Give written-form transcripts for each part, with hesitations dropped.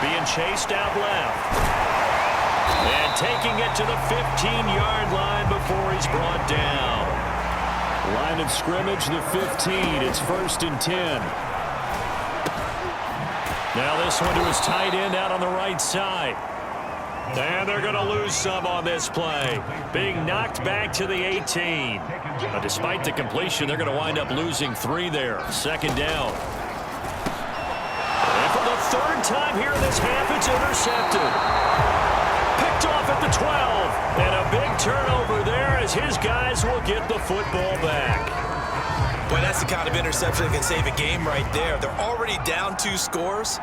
being chased out left. And taking it to the 15-yard line before he's brought down. Line of scrimmage, the 15. It's 1st and 10. Now this one to his tight end out on the right side. And they're going to lose some on this play. Being knocked back to the 18. Despite the completion, they're going to wind up losing 3 there. 2nd down. And for the 3rd time here in this half, it's intercepted. Picked off at the 12. And a big turnover there as his guys will get the football back. Boy, that's the kind of interception that can save a game right there. They're already down 2 scores.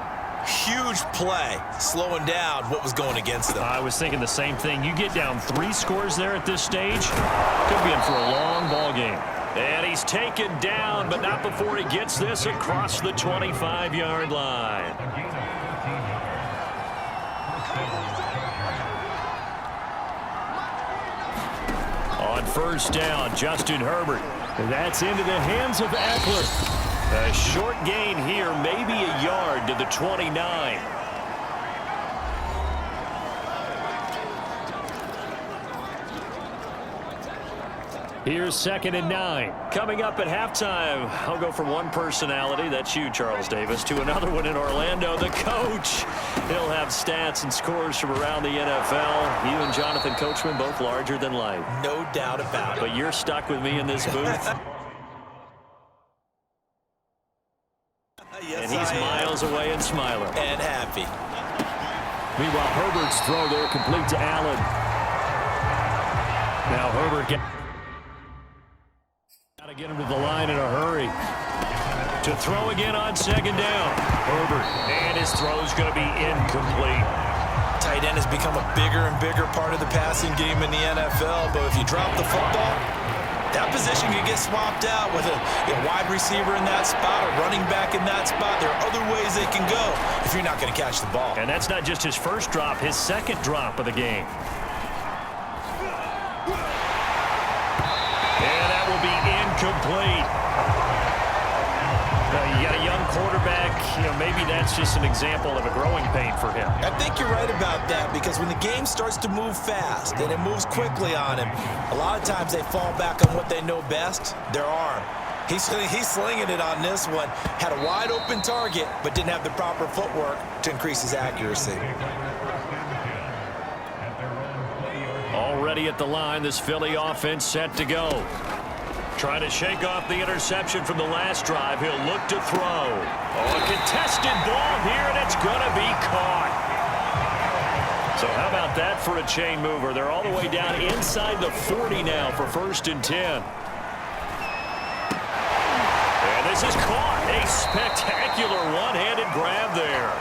Huge play, slowing down what was going against them. I was thinking the same thing. You get down 3 scores there at this stage, could be in for a long ball game. And he's taken down, but not before he gets this across the 25-yard line. On 1st down, Justin Herbert. That's into the hands of Eckler. A short gain here, maybe a yard to the 29. Here's 2nd and 9. Coming up at halftime, I'll go from one personality, that's you, Charles Davis, to another one in Orlando, the coach. He'll have stats and scores from around the NFL. You and Jonathan Coachman, both larger than life. No doubt about it. But you're stuck with me in this booth. Yes, and he's miles away and smiling. And happy. Meanwhile, Herbert's throw there complete to Allen. Now Herbert got to get him to the line in a hurry. To throw again on 2nd down. Herbert, and his throw's going to be incomplete. Tight end has become a bigger and bigger part of the passing game in the NFL, but if you drop the football, that position can get swapped out with a wide receiver in that spot, a running back in that spot. There are other ways they can go if you're not going to catch the ball. And that's not just his first drop, his 2nd drop of the game. And that will be incomplete. You got a young quarterback, maybe that's just an example of a growing pain for him. I think you're right about that, because when the game starts to move fast and it moves quickly on him, a lot of times they fall back on what they know best, their arm. He's slinging it on this one. Had a wide open target, but didn't have the proper footwork to increase his accuracy. Already at the line, this Philly offense set to go. Trying to shake off the interception from the last drive. He'll look to throw. Oh, a contested ball here, and it's going to be caught. So how about that for a chain mover? They're all the way down inside the 40 now for 1st and 10. And this is caught. A spectacular one-handed grab there.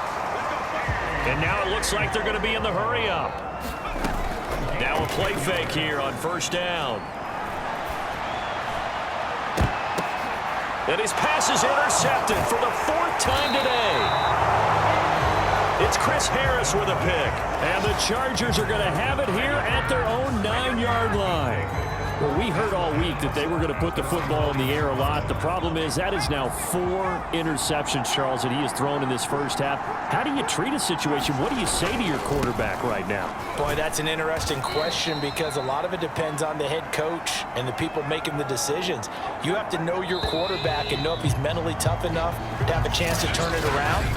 And now it looks like they're going to be in the hurry-up. Now a play fake here on 1st down. And his pass is intercepted for the 4th time today. It's Chris Harris with a pick. And the Chargers are going to have it here at their own 9-yard line. Well, we heard all week that they were going to put the football in the air a lot. The problem is that is now 4 interceptions, Charles, that he has thrown in this first half. How do you treat a situation? What do you say to your quarterback right now? Boy, that's an interesting question, because a lot of it depends on the head coach and the people making the decisions. You have to know your quarterback and know if he's mentally tough enough to have a chance to turn it around.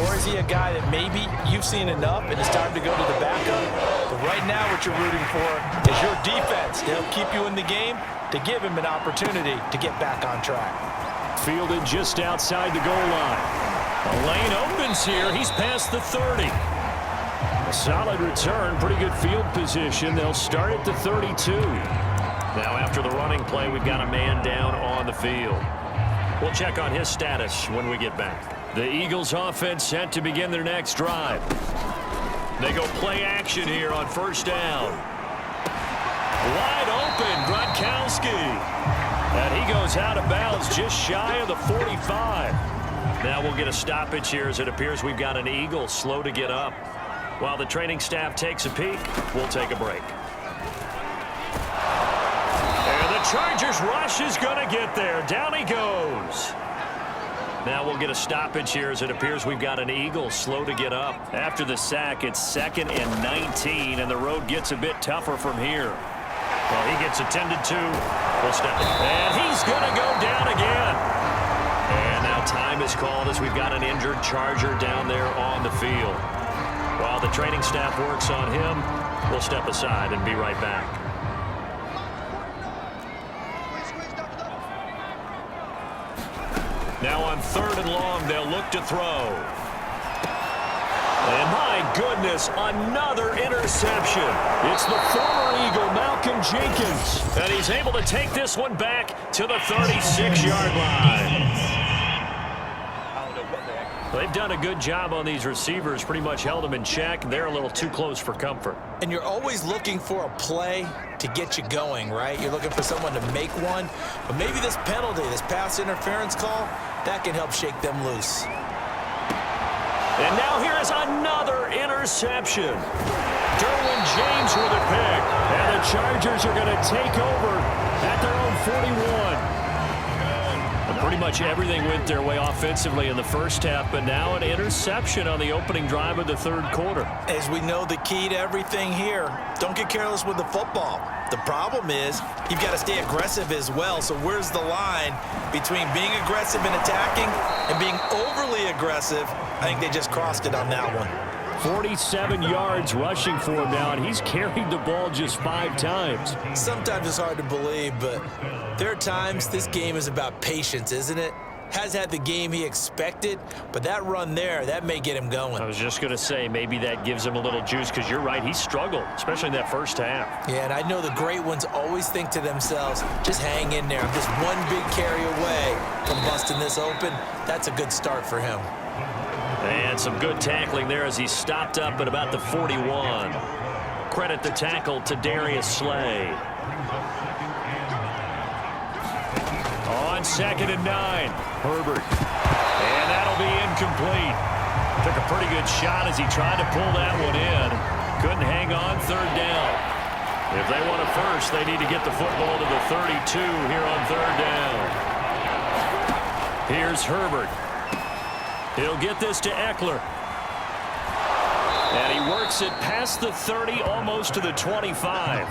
Or is he a guy that maybe you've seen enough and it's time to go to the backup? But right now what you're rooting for is your defense. They'll keep you in the game to give him an opportunity to get back on track. Fielded just outside the goal line. A lane opens here. He's past the 30. A solid return. Pretty good field position. They'll start at the 32. Now after the running play, we've got a man down on the field. We'll check on his status when we get back. The Eagles offense set to begin their next drive. They go play action here on 1st down. Wide open, Gronkowski. And he goes out of bounds just shy of the 45. Now we'll get a stoppage here as it appears we've got an Eagle slow to get up. While the training staff takes a peek, we'll take a break. And the Chargers rush is going to get there. Down he goes. Now we'll get a stoppage here as it appears we've got an Eagle slow to get up. After the sack, it's 2nd and 19, and the road gets a bit tougher from here. Well, he gets attended to. We'll step. And he's going to go down again. And now time is called as we've got an injured Charger down there on the field. While the training staff works on him, we'll step aside and be right back. Now on 3rd and long, they'll look to throw. And my goodness, another interception. It's the former Eagle, Malcolm Jenkins. And he's able to take this one back to the 36-yard line. They've done a good job on these receivers, pretty much held them in check. They're a little too close for comfort. And you're always looking for a play to get you going, right? You're looking for someone to make one. But maybe this penalty, this pass interference call, that can help shake them loose. And now here is another interception. Derwin James with a pick. And the Chargers are going to take over at their own 41. And pretty much everything went their way offensively in the first half, but now an interception on the opening drive of the 3rd quarter. As we know, the key to everything here, don't get careless with the football. The problem is you've got to stay aggressive as well. So where's the line between being aggressive and attacking and being overly aggressive? I think they just crossed it on that one. 47 yards rushing for him now, and he's carried the ball just 5 times. Sometimes it's hard to believe, but there are times this game is about patience, isn't it? Has had the game he expected, but that run there, that may get him going. I was just going to say, maybe that gives him a little juice, because you're right, he struggled, especially in that first half. Yeah, and I know the great ones always think to themselves, just hang in there. I'm just one big carry away from busting this open. That's a good start for him. And some good tackling there as he stopped up at about the 41. Credit the tackle to Darius Slay. On 2nd and 9, Herbert. And that'll be incomplete. Took a pretty good shot as he tried to pull that one in. Couldn't hang on 3rd down. If they want a first, they need to get the football to the 32 here on 3rd down. Here's Herbert. He'll get this to Eckler. And he works it past the 30, almost to the 25.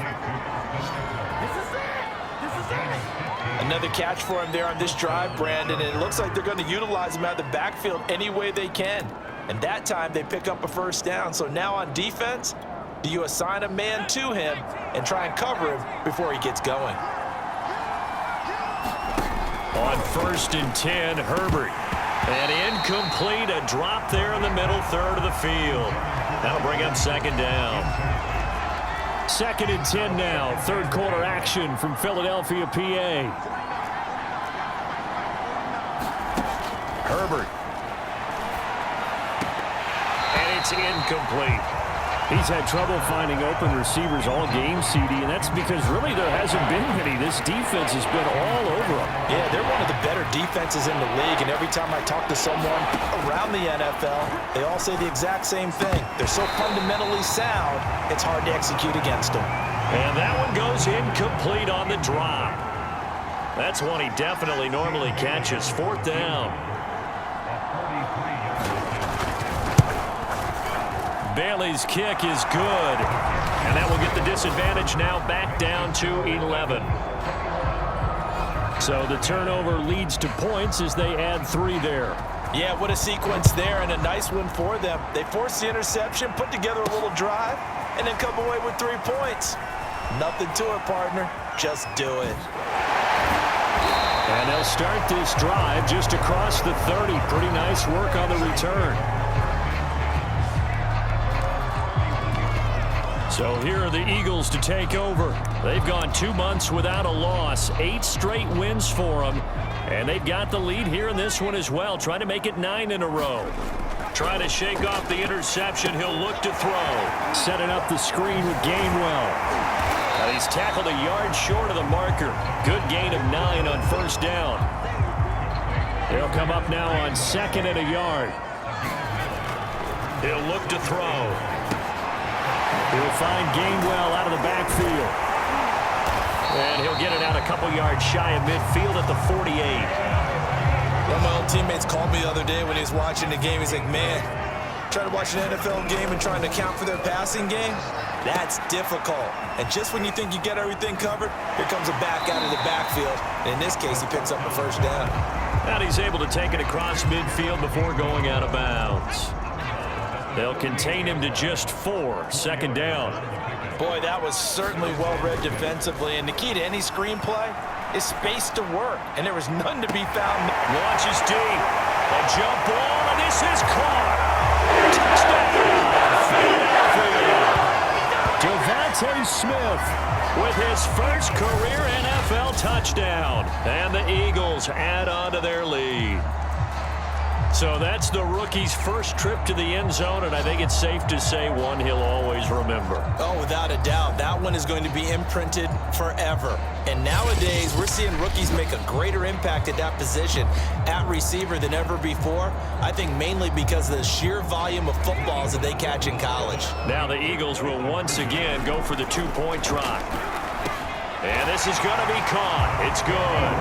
Another catch for him there on this drive, Brandon, and it looks like they're going to utilize him out of the backfield any way they can. And that time they pick up a first down. So now on defense, do you assign a man to him and try and cover him before he gets going? On 1st and 10, Herbert. And incomplete, a drop there in the middle 3rd of the field. That'll bring up 2nd down. 2nd and 10 now, 3rd quarter action from Philadelphia, PA. Herbert. And it's incomplete. He's had trouble finding open receivers all game, CD, and that's because really there hasn't been any. This defense has been all over them. Yeah, they're one of the better defenses in the league, and every time I talk to someone around the NFL, they all say the exact same thing. They're so fundamentally sound, it's hard to execute against them. And that one goes incomplete on the drop. That's one he definitely normally catches. 4th down. Bailey's kick is good. And that will get the disadvantage now back down to 11. So the turnover leads to points as they add 3 there. Yeah, what a sequence there, and a nice one for them. They force the interception, put together a little drive, and then come away with 3 points. Nothing to it, partner. Just do it. And they'll start this drive just across the 30. Pretty nice work on the return. So here are the Eagles to take over. They've gone 2 months without a loss, 8 straight wins for them, and they've got the lead here in this one as well, trying to make it 9 in a row. Trying to shake off the interception, he'll look to throw. Setting up the screen with Gainwell. And he's tackled a yard short of the marker. Good gain of 9 on 1st down. He'll come up now on 2nd and a yard. He'll look to throw. He'll find Gainwell out of the backfield. And he'll get it out a couple yards shy of midfield at the 48. One of my old teammates called me the other day when he was watching the game. He's like, man, trying to watch an NFL game and trying to account for their passing game, that's difficult. And just when you think you get everything covered, here comes a back out of the backfield. And in this case, he picks up a first down. And he's able to take it across midfield before going out of bounds. They'll contain him to just 4. Second down. Boy, that was certainly well-read defensively. And the key to any screenplay is space to work. And there was none to be found. Launches deep. A jump ball, and this is caught. Touchdown, Philadelphia. Devontae Smith with his first career NFL touchdown. And the Eagles add on to their lead. So that's the rookie's first trip to the end zone, and I think it's safe to say one he'll always remember. Oh, without a doubt. That one is going to be imprinted forever. And nowadays, we're seeing rookies make a greater impact at that position at receiver than ever before. I think mainly because of the sheer volume of footballs that they catch in college. Now the Eagles will once again go for the 2-point try. And this is going to be caught. It's good.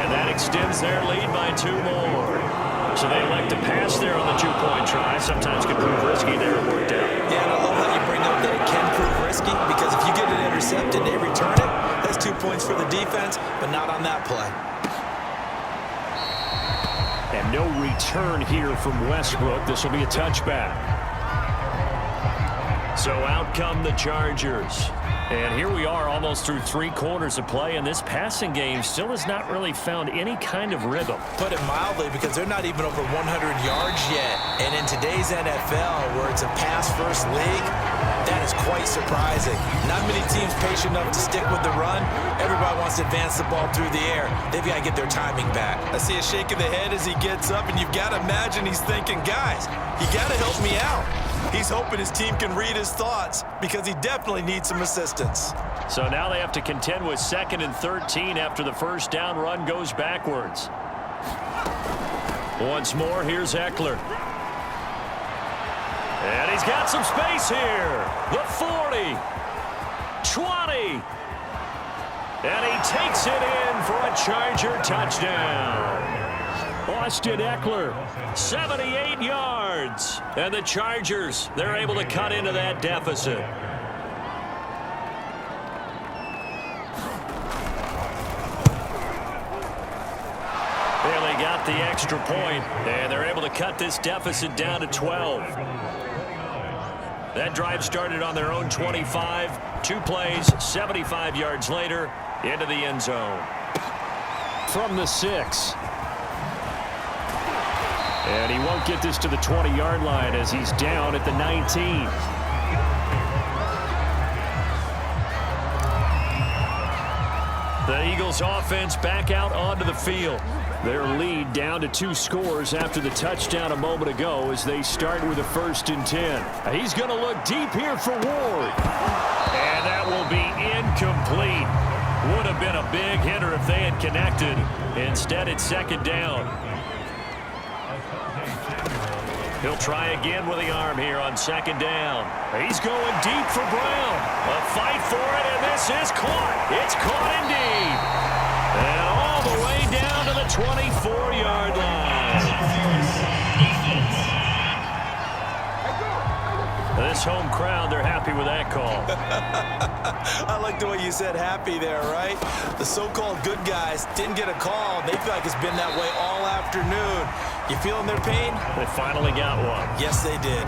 And that extends their lead by 2 more. So they elect to pass there on the 2-point try. Sometimes can prove risky there. It worked out. Yeah, and I love how you bring up that it can prove risky, because if you get it intercepted and they return it, that's 2 points for the defense, but not on that play. And no return here from Westbrook. This will be a touchback. So out come the Chargers. And here we are almost through 3 quarters of play, and this passing game still has not really found any kind of rhythm. Put it mildly, because they're not even over 100 yards yet. And in today's NFL, where it's a pass-first league, that is quite surprising. Not many teams patient enough to stick with the run. Everybody wants to advance the ball through the air. They've got to get their timing back. I see a shake of the head as he gets up, and you've got to imagine he's thinking, guys, you got to help me out. He's hoping his team can read his thoughts, because he definitely needs some assistance. So now they have to contend with 2nd and 13 after the first down run goes backwards. Once more, here's Eckler. And he's got some space here. The 40. 20. And he takes it in for a Charger touchdown. Austin Eckler, 78 yards. And the Chargers, they're able to cut into that deficit. They got the extra point, and they're able to cut this deficit down to 12. That drive started on their own 25. 2 plays, 75 yards later, into the end zone. From the 6. And he won't get this to the 20-yard line as he's down at the 19. The Eagles offense back out onto the field. Their lead down to 2 scores after the touchdown a moment ago as they start with a 1st and 10. He's going to look deep here for Ward. And that will be incomplete. Would have been a big hitter if they had connected. Instead, it's 2nd down. He'll try again with the arm here on 2nd down. He's going deep for Brown. A fight for it, and this is caught. It's caught indeed. And all the way down to the 24-yard line. This home crowd, they're happy with that call. I like the way you said happy there, right? The so-called good guys didn't get a call. They feel like it's been that way all afternoon. You feeling their pain? They finally got one. Yes, they did.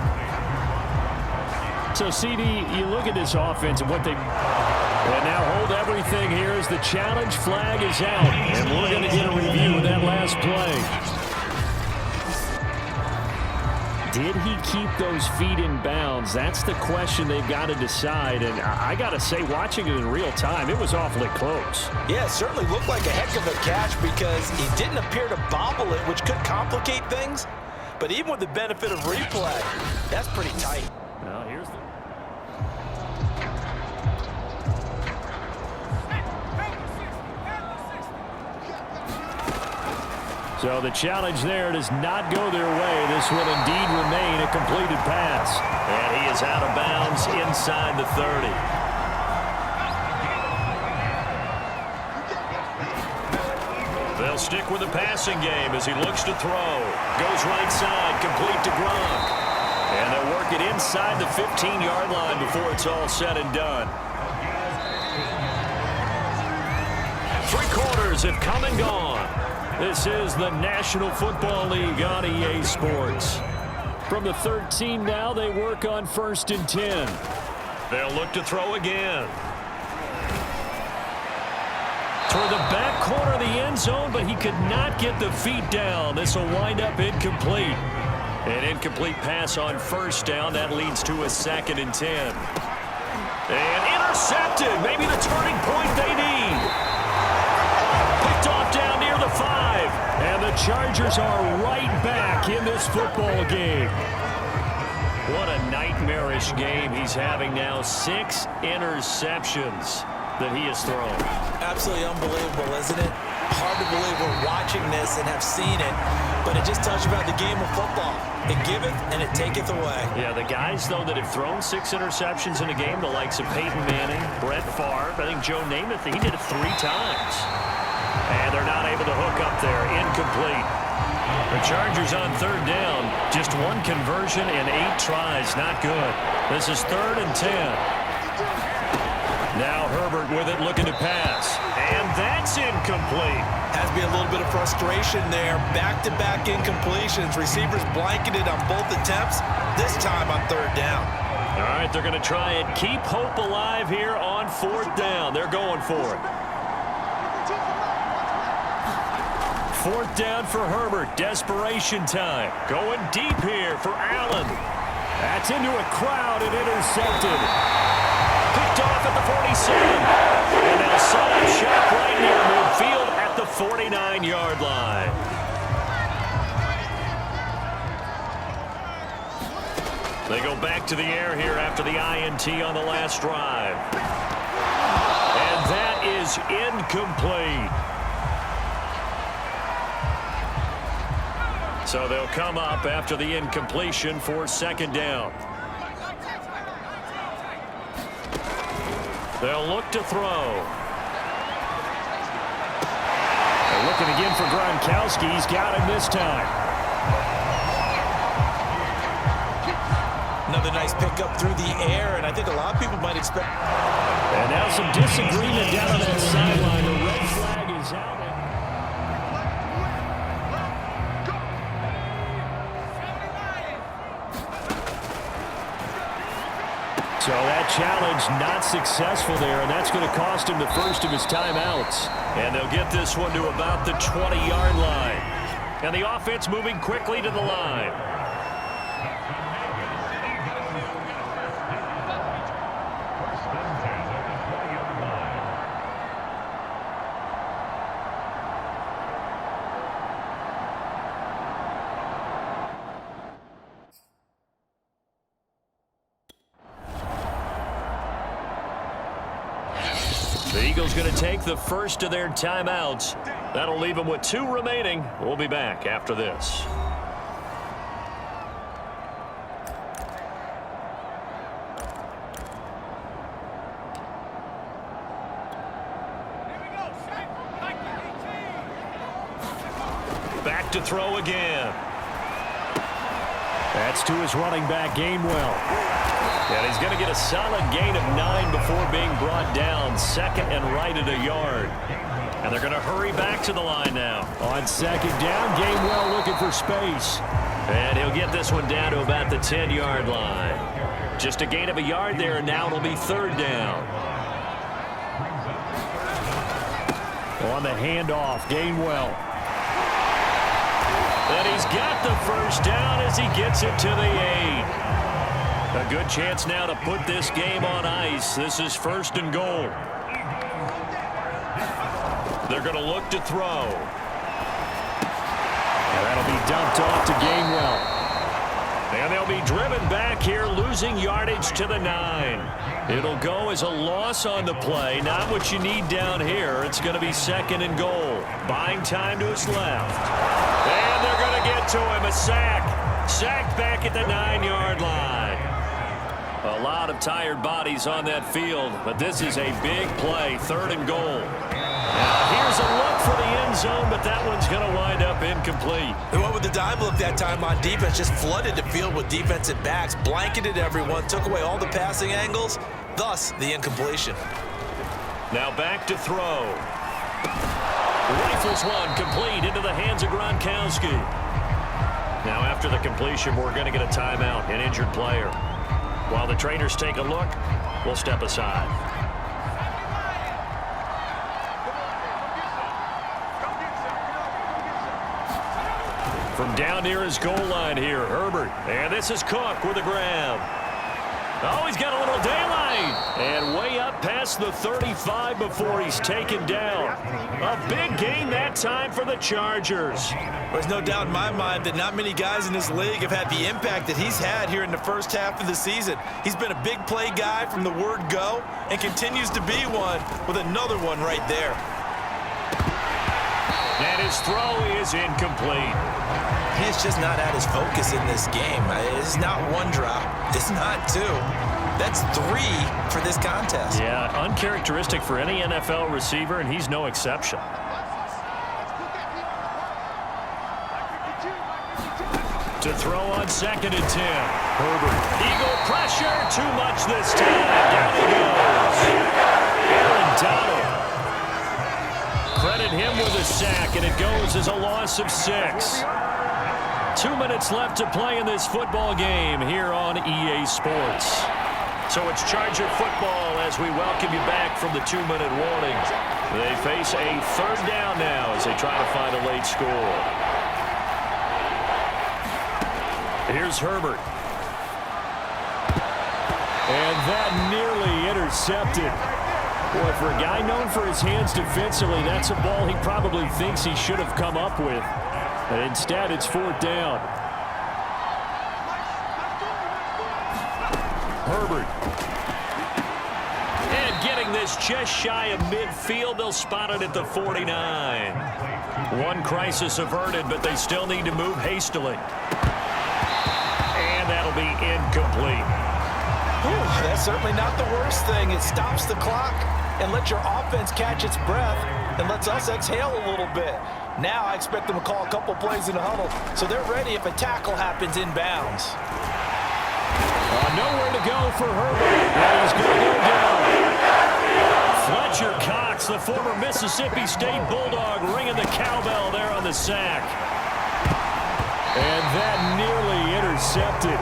So, CD, you look at this offense and what they... And now hold everything here as the challenge flag is out. And we're going to get a review of that last play. Did he keep those feet in bounds? That's the question they've got to decide. And I got to say, watching it in real time, it was awfully close. Yeah, it certainly looked like a heck of a catch because he didn't appear to bobble it, which could complicate things. But even with the benefit of replay, that's pretty tight. Well, here's the... So the challenge there does not go their way. This will indeed remain a completed pass. And he is out of bounds inside the 30. They'll stick with the passing game as he looks to throw. Goes right side, complete to Gronk. And they'll work it inside the 15-yard line before it's all said and done. 3 quarters have come and gone. This is the National Football League on EA Sports. From the 13 now, they work on 1st and 10. They'll look to throw again. Toward the back corner of the end zone, but he could not get the feet down. This will wind up incomplete. An incomplete pass on 1st down. That leads to a 2nd and 10. And intercepted. Maybe the turning point they need. Picked off down near the 5. And the Chargers are right back in this football game. What a nightmarish game he's having now. 6 interceptions that he has thrown. Absolutely unbelievable, isn't it? Hard to believe we're watching this and have seen it, but it just tells you about the game of football. It giveth and it taketh away. Yeah, the guys, though, that have thrown 6 interceptions in a game, the likes of Peyton Manning, Brett Favre, I think Joe Namath, he did it 3 times. And they're not able to hook up there. Incomplete. The Chargers on 3rd down. Just 1 conversion and 8 tries. Not good. This is 3rd and 10. Now Herbert with it, looking to pass. And that's incomplete. Has to be a little bit of frustration there. Back-to-back incompletions. Receivers blanketed on both attempts, this time on 3rd down. All right, they're going to try and keep hope alive here on 4th down. They're going for it. 4th down for Herbert. Desperation time. Going deep here for Allen. That's into a crowd and intercepted. Picked off at the 47. And they'll set up shop right near midfield at the 49-yard line. They go back to the air here after the INT on the last drive. And that is incomplete. So they'll come up after the incompletion for 2nd down. They'll look to throw. They're looking again for Gronkowski. He's got him this time. Another nice pickup through the air, and I think a lot of people might expect. And now some disagreement down on that sideline. The red flag is out. So that challenge not successful there, and that's going to cost him the first of his timeouts. And they'll get this one to about the 20-yard line. And the offense moving quickly to the line. The Eagles going to take the first of their timeouts. That'll leave them with 2 remaining. We'll be back after this. Back to throw again. That's to his running back, Gainwell. And he's going to get a solid gain of 9 before being brought down. 2nd and right at a yard. And they're going to hurry back to the line now. On 2nd down, Gainwell looking for space. And he'll get this one down to about the 10-yard line. Just a gain of a yard there, and now it'll be 3rd down. On the handoff, Gainwell. And he's got the first down as he gets it to the 8. A good chance now to put this game on ice. This is 1st and goal. They're going to look to throw. And that'll be dumped off to Gainwell. And they'll be driven back here, losing yardage to the 9. It'll go as a loss on the play. Not what you need down here. It's going to be 2nd and goal. Buying time to his left. And they're going to get to him. A sack. Sacked back at the 9-yard line. A lot of tired bodies on that field, but this is a big play. 3rd and goal. Now here's a look for the end zone, but that one's going to wind up incomplete. They went with the dime look that time on defense, just flooded the field with defensive backs, blanketed everyone, took away all the passing angles, thus the incompletion. Now back to throw. Rifles one complete into the hands of Gronkowski. Now after the completion, we're going to get a timeout, an injured player. While the trainers take a look, we'll step aside. From down near his goal line here, Herbert. And this is Cook with a grab. Oh, he's got a little daylight. And way up past the 35 before he's taken down. A big gain that time for the Chargers. There's no doubt in my mind that not many guys in this league have had the impact that he's had here in the first half of the season. He's been a big play guy from the word go and continues to be one with another one right there. And his throw is incomplete. He's just not at his focus in this game. It's not one drop. It's not two. That's three for this contest. Yeah, uncharacteristic for any NFL receiver, and he's no exception. To throw on 2nd and 10. Herbert. Eagle pressure. Too much this time. Down he goes. Aaron Donald. Credit him with a sack, and it goes as a loss of 6. 2 minutes left to play in this football game here on EA Sports. So it's Charger football as we welcome you back from the 2-minute warning. They face a 3rd down now as they try to find a late score. Here's Herbert. And that nearly intercepted. Boy, for a guy known for his hands defensively, that's a ball he probably thinks he should have come up with. And instead, it's 4th down. Herbert. And getting this just shy of midfield, they'll spot it at the 49. One crisis averted, but they still need to move hastily. And that'll be incomplete. Ooh, that's certainly not the worst thing. It stops the clock and lets your offense catch its breath and lets us exhale a little bit. Now I expect them to call a couple plays in the huddle, so they're ready if a tackle happens inbounds. Nowhere to go for Herbert. And he's going to go down. Fletcher Cox, the former Mississippi State Bulldog, ringing the cowbell there on the sack. And that nearly intercepted.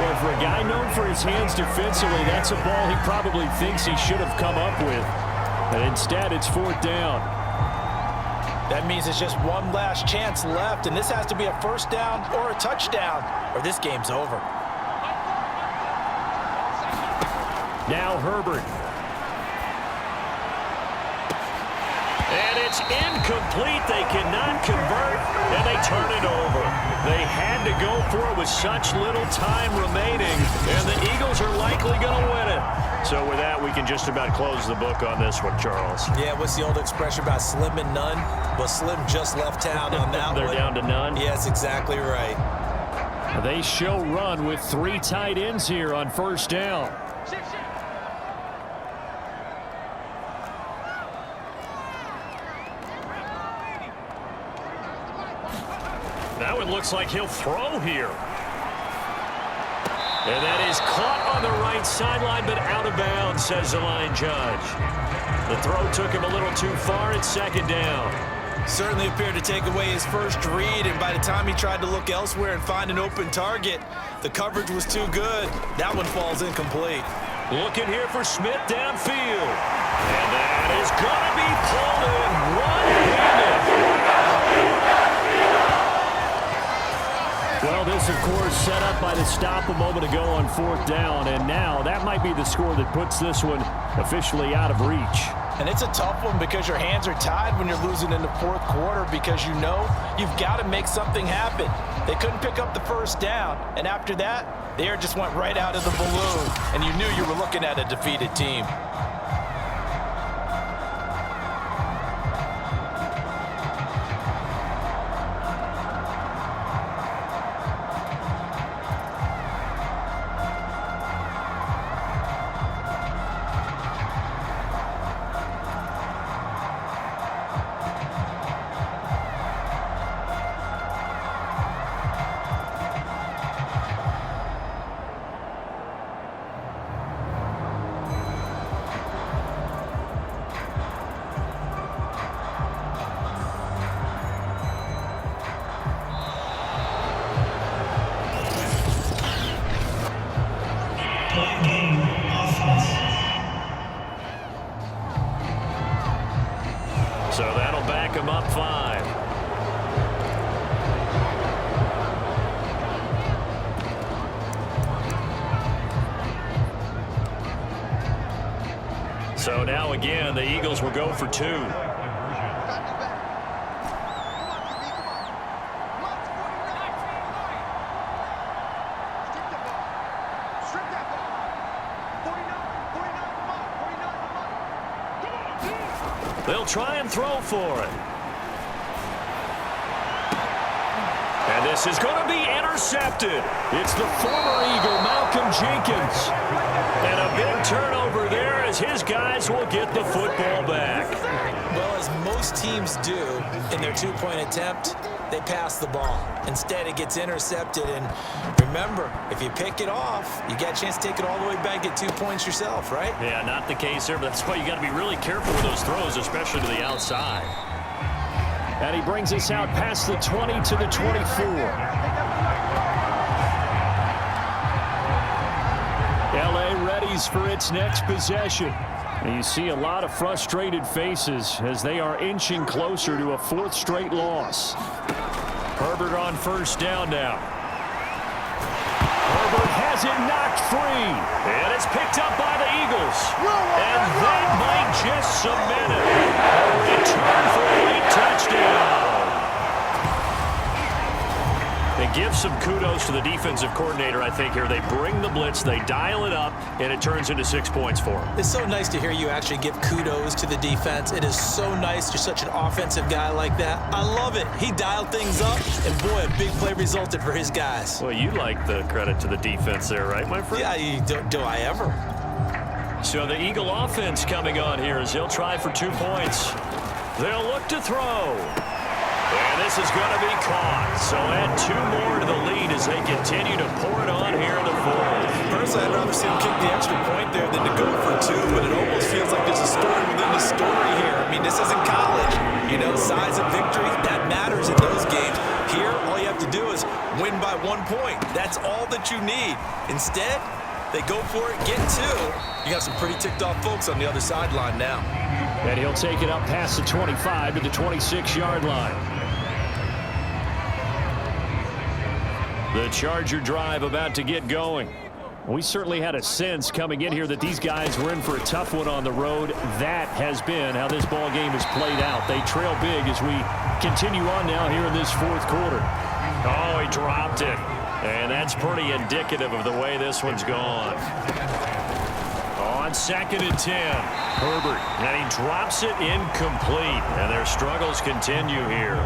Well, for a guy known for his hands defensively, that's a ball he probably thinks he should have come up with. And instead, it's 4th down. That means it's just one last chance left, and this has to be a 1st down or a touchdown, or this game's over. Now Herbert. And it's incomplete. They cannot convert, and they turn it over. They had to go for it with such little time remaining, and the Eagles are likely going to win it. So with that, we can just about close the book on this one, Charles. Yeah, what's the old expression about slim and none? Well, Slim just left town on that They're one. down to none? Yeah, that's exactly right. They show run with 3 tight ends here on 1st down. Now it looks like he'll throw here. And that is caught on the right sideline, but out of bounds, says the line judge. The throw took him a little too far. It's 2nd down. Certainly appeared to take away his first read, and by the time he tried to look elsewhere and find an open target, the coverage was too good. That one falls incomplete. Looking here for Smith downfield. And that is going to be pulled in one-handed. Well, this, of course, set up by the stop a moment ago on 4th down, and now that might be the score that puts this one officially out of reach. And it's a tough one because your hands are tied when you're losing in the 4th quarter because you know you've got to make something happen. They couldn't pick up the 1st down, and after that, the air just went right out of the balloon, and you knew you were looking at a defeated team. Game offense. So that'll back him up 5. So now again, the Eagles will go for 2. They'll try and throw for it. And this is going to be intercepted. It's the former Eagle, Malcolm Jenkins. And a big turnover there as his guys will get the football back. Well, as most teams do in their two-point attempt, they pass the ball. Instead, it gets intercepted. And remember, if you pick it off, you get a chance to take it all the way back, get 2 points yourself, right? Yeah, not the case here, but that's why you got to be really careful with those throws, especially to the outside. And he brings us out past the 20 to the 24. LA readies for its next possession. And you see a lot of frustrated faces as they are inching closer to a 4th straight loss. Herbert on first down now. Herbert has it knocked free. And it's picked up by the Eagles. And that might just cement it. A return for a late touchdown. They give some kudos to the defensive coordinator, I think, here. They bring the blitz, they dial it up, and it turns into 6 points for them. It's so nice to hear you actually give kudos to the defense. It is so nice. You're such an offensive guy like that. I love it. He dialed things up, and boy, a big play resulted for his guys. Well, you like the credit to the defense there, right, my friend? Yeah, do I ever? So the Eagle offense coming on here as they'll try for 2 points. They'll look to throw. And this is going to be caught. So add 2 more to the lead as they continue to pour it on here in the 4th. Personally, I'd rather see him kick the extra point there than to go for 2, but it almost feels like there's a story within the story here. I mean, this isn't college. You know, size of victory, that matters in those games. Here, all you have to do is win by 1 point. That's all that you need. Instead, they go for it, get 2. You got some pretty ticked off folks on the other sideline now. And he'll take it up past the 25 to the 26-yard line. The Charger drive about to get going. We certainly had a sense coming in here that these guys were in for a tough one on the road. That has been how this ball game has played out. They trail big as we continue on now here in this 4th quarter. Oh, he dropped it. And that's pretty indicative of the way this one's gone. On 2nd and 10, Herbert. And he drops it incomplete. And their struggles continue here.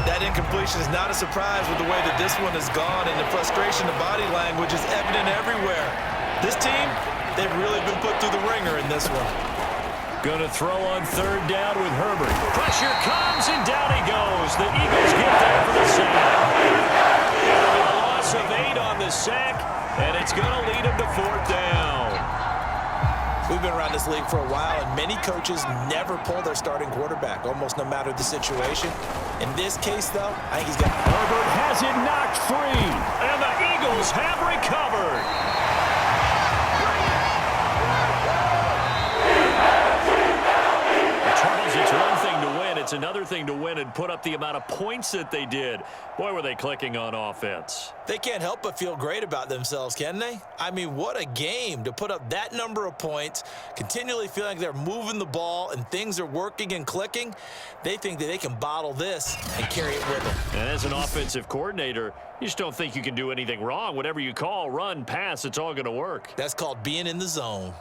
That incompletion is not a surprise with the way that this one has gone, and the frustration, the body language is evident everywhere. This team, they've really been put through the ringer in this one. Going to throw on 3rd down with Herbert. Pressure comes, and down he goes. The Eagles get there for the sack. It'll be a loss of 8 on the sack, and it's going to lead him to 4th down. We've been around this league for a while, and many coaches never pull their starting quarterback, almost no matter the situation. In this case, though, I think he's got... Herbert has it knocked free, and the Eagles have recovered. It's one thing to win. It's another thing to win and put up the amount of points that they did. Boy, were they clicking on offense. They can't help but feel great about themselves, can they? I mean, what a game to put up that number of points, continually feeling like they're moving the ball and things are working and clicking. They think that they can bottle this and carry it with them. And as an offensive coordinator, you just don't think you can do anything wrong. Whatever you call, run, pass, it's all going to work. That's called being in the zone.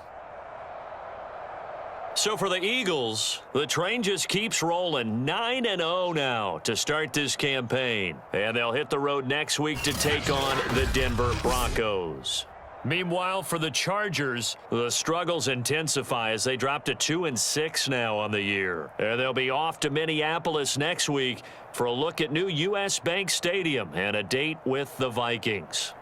So for the Eagles, the train just keeps rolling 9-0 now to start this campaign. And they'll hit the road next week to take on the Denver Broncos. Meanwhile, for the Chargers, the struggles intensify as they drop to 2-6 now on the year. And they'll be off to Minneapolis next week for a look at new U.S. Bank Stadium and a date with the Vikings.